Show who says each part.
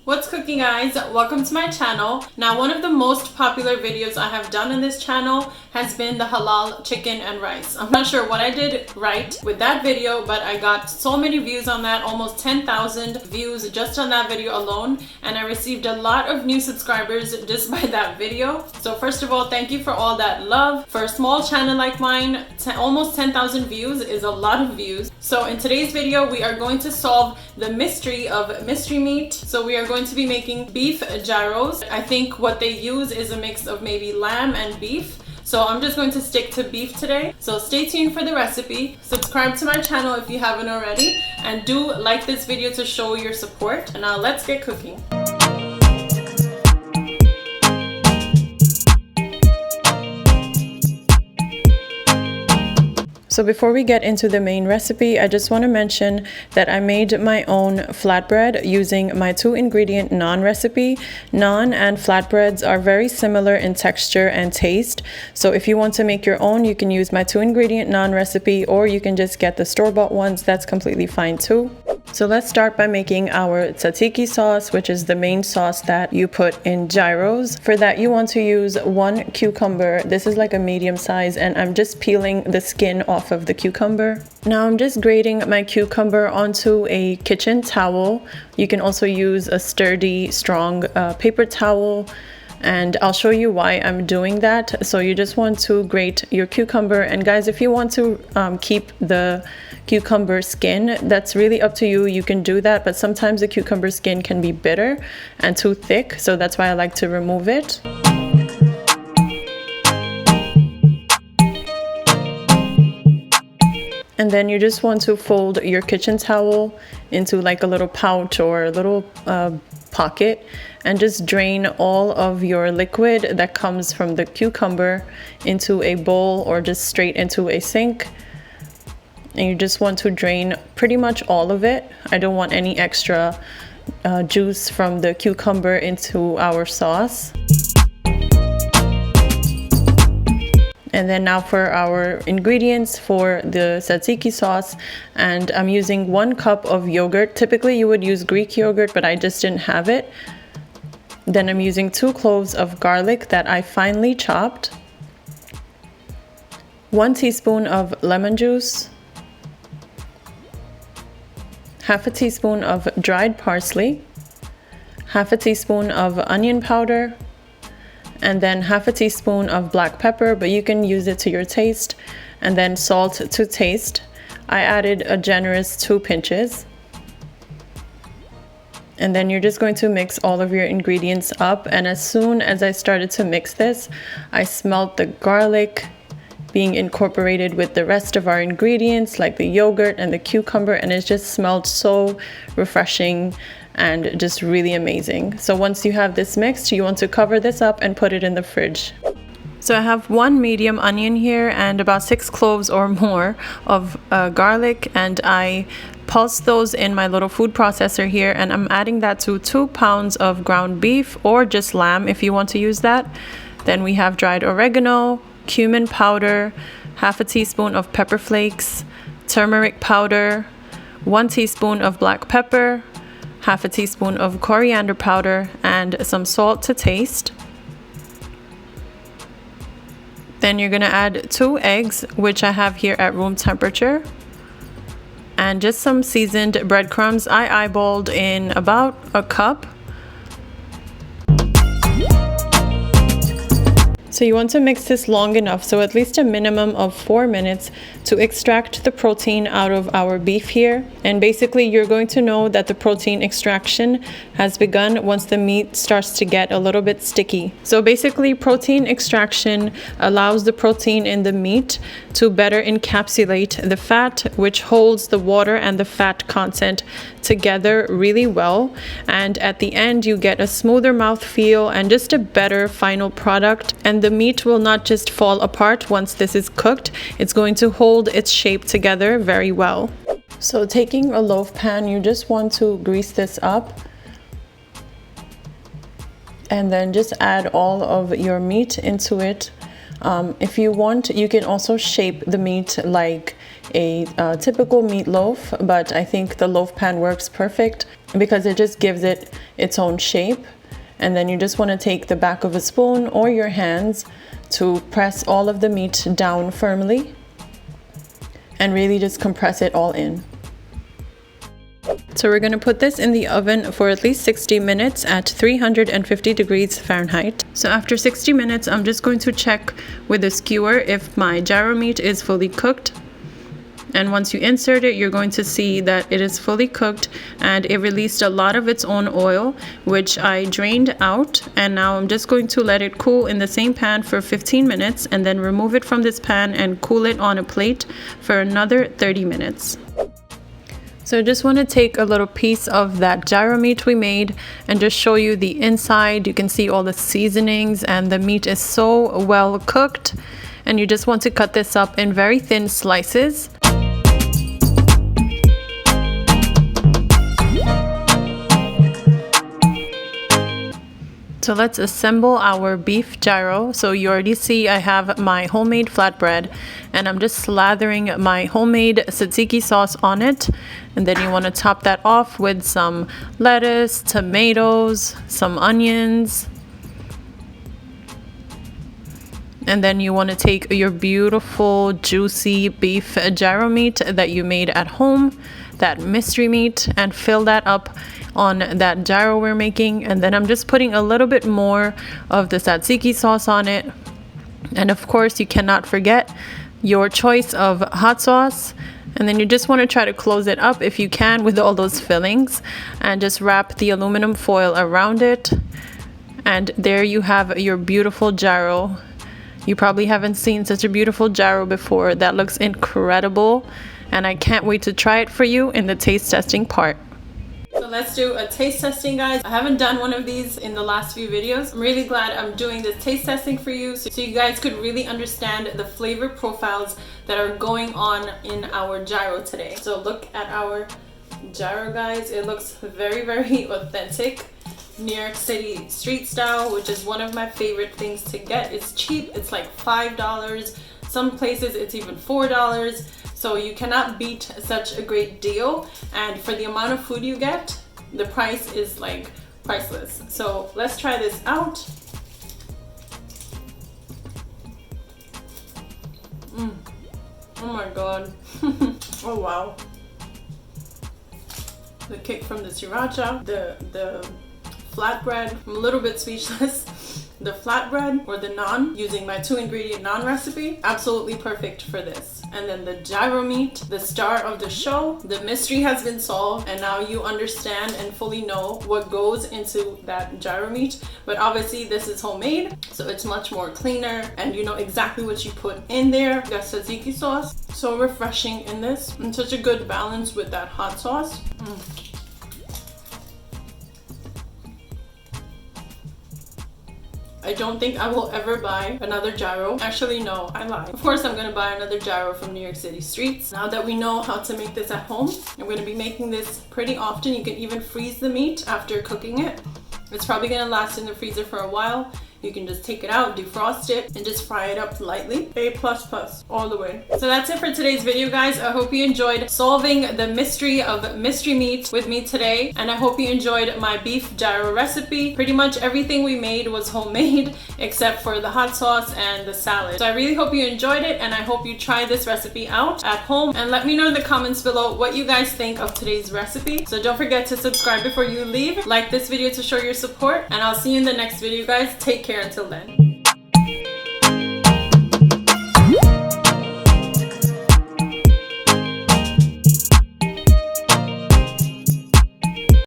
Speaker 1: What's cooking, guys? Welcome to my channel. Now, one of the most popular videos I have done on this channel has been the Halal Chicken and Rice. I'm not sure what I did right with that video, but I got so many views on that, almost 10,000 views just on that video alone, and I received a lot of new subscribers just by that video. So first of all, thank you for all that love. For a small channel like mine, almost 10,000 views is a lot of views. So in today's video, we are going to solve the mystery of mystery meat. So we are going to be making beef gyros. I think what they use is a mix of maybe lamb and beef. So I'm just going to stick to beef today. So stay tuned for the recipe. Subscribe to my channel if you haven't already. And do like this video to show your support. And now let's get cooking. So before we get into the main recipe, I just want to mention that I made my own flatbread using my 2-ingredient naan recipe. Naan and flatbreads are very similar in texture and taste. So if you want to make your own, you can use my 2-ingredient naan recipe, or you can just get the store-bought ones. That's completely fine too. So let's start by making our tzatziki sauce, which is the main sauce that you put in gyros. For that, you want to use 1 cucumber. This is like a medium size, and I'm just peeling the skin off of the cucumber. Now I'm just grating my cucumber onto a kitchen towel. You can also use a sturdy, strong paper towel, and I'll show you why I'm doing that. So you just want to grate your cucumber, and guys, if you want to keep the cucumber skin, that's really up to you. You can do that, but sometimes the cucumber skin can be bitter and too thick, so that's why I like to remove it. And then you just want to fold your kitchen towel into like a little pouch or a little pocket, and just drain all of your liquid that comes from the cucumber into a bowl or just straight into a sink. And you just want to drain pretty much all of it. I don't want any extra juice from the cucumber into our sauce. And then now for our ingredients for the tzatziki sauce, and I'm using 1 cup of yogurt. Typically you would use Greek yogurt, but I just didn't have it. Then I'm using 2 cloves of garlic that I finely chopped, 1 teaspoon of lemon juice, half a teaspoon of dried parsley, half a teaspoon of onion powder, and then half a teaspoon of black pepper, but you can use it to your taste, and then salt to taste. I added a generous 2 pinches. And then you're just going to mix all of your ingredients up, and as soon as I started to mix this, I smelled the garlic being incorporated with the rest of our ingredients like the yogurt and the cucumber, and it just smelled so refreshing and just really amazing. So once you have this mixed, you want to cover this up and put it in the fridge. So I have 1 medium onion here and about 6 cloves or more of garlic, and I pulsed those in my little food processor here, and I'm adding that to 2 pounds of ground beef or just lamb if you want to use that. Then we have dried oregano, cumin powder, half a teaspoon of pepper flakes, turmeric powder, 1 teaspoon of black pepper, half a teaspoon of coriander powder, and some salt to taste. Then you're gonna add 2 eggs, which I have here at room temperature, and just some seasoned breadcrumbs. I eyeballed in about a cup. So you want to mix this long enough, so at least a minimum of 4 minutes, to extract the protein out of our beef here. And basically you're going to know that the protein extraction has begun once the meat starts to get a little bit sticky. So basically protein extraction allows the protein in the meat to better encapsulate the fat, which holds the water and the fat content together really well. And at the end you get a smoother mouthfeel and just a better final product. And the meat will not just fall apart once this is cooked, it's going to hold its shape together very well. So taking a loaf pan, you just want to grease this up, and then just add all of your meat into it. If you want, you can also shape the meat like a typical meatloaf, but I think the loaf pan works perfect because it just gives it its own shape. And then you just want to take the back of a spoon or your hands to press all of the meat down firmly and really just compress it all in. So we're going to put this in the oven for at least 60 minutes at 350 degrees Fahrenheit. So after 60 minutes, I'm just going to check with a skewer if my gyro meat is fully cooked. And once you insert it, you're going to see that it is fully cooked and it released a lot of its own oil, which I drained out. And now I'm just going to let it cool in the same pan for 15 minutes and then remove it from this pan and cool it on a plate for another 30 minutes. So I just want to take a little piece of that gyro meat we made and just show you the inside. You can see all the seasonings and the meat is so well cooked. And you just want to cut this up in very thin slices. So let's assemble our beef gyro. So you already see I have my homemade flatbread and I'm just slathering my homemade tzatziki sauce on it. And then you want to top that off with some lettuce, tomatoes, some onions. And then you want to take your beautiful juicy beef gyro meat that you made at home, that mystery meat, and fill that up on that gyro we're making. And then I'm just putting a little bit more of the tzatziki sauce on it. And of course, you cannot forget your choice of hot sauce. And then you just want to try to close it up if you can with all those fillings and just wrap the aluminum foil around it. And there you have your beautiful gyro. You probably haven't seen such a beautiful gyro before. That looks incredible. And I can't wait to try it for you in the taste testing part. So let's do a taste testing, guys. I haven't done one of these in the last few videos. I'm really glad I'm doing this taste testing for you so you guys could really understand the flavor profiles that are going on in our gyro today. So look at our gyro, guys. It looks very, very authentic. New York City street style, which is one of my favorite things to get. It's cheap. It's like $5. Some places it's even $4. So you cannot beat such a great deal. And for the amount of food you get, the price is like priceless. So let's try this out. Oh my God. Oh wow. The kick from the sriracha, the flatbread. I'm a little bit speechless. The flatbread or the naan, using my 2-ingredient naan recipe, absolutely perfect for this. And then the gyro meat, the star of the show. The mystery has been solved and now you understand and fully know what goes into that gyro meat. But obviously this is homemade, so it's much more cleaner and you know exactly what you put in there. The tzatziki sauce, so refreshing in this and such a good balance with that hot sauce. I don't think I will ever buy another gyro. Actually, no, I lied. Of course, I'm gonna buy another gyro from New York City streets. Now that we know how to make this at home, I'm gonna be making this pretty often. You can even freeze the meat after cooking it. It's probably gonna last in the freezer for a while. You can just take it out, defrost it, and just fry it up lightly. A++ all the way. So that's it for today's video, guys. I hope you enjoyed solving the mystery of mystery meat with me today. And I hope you enjoyed my beef gyro recipe. Pretty much everything we made was homemade except for the hot sauce and the salad. So I really hope you enjoyed it and I hope you try this recipe out at home. And let me know in the comments below what you guys think of today's recipe. So don't forget to subscribe before you leave. Like this video to show your support. And I'll see you in the next video, guys. Take care until then.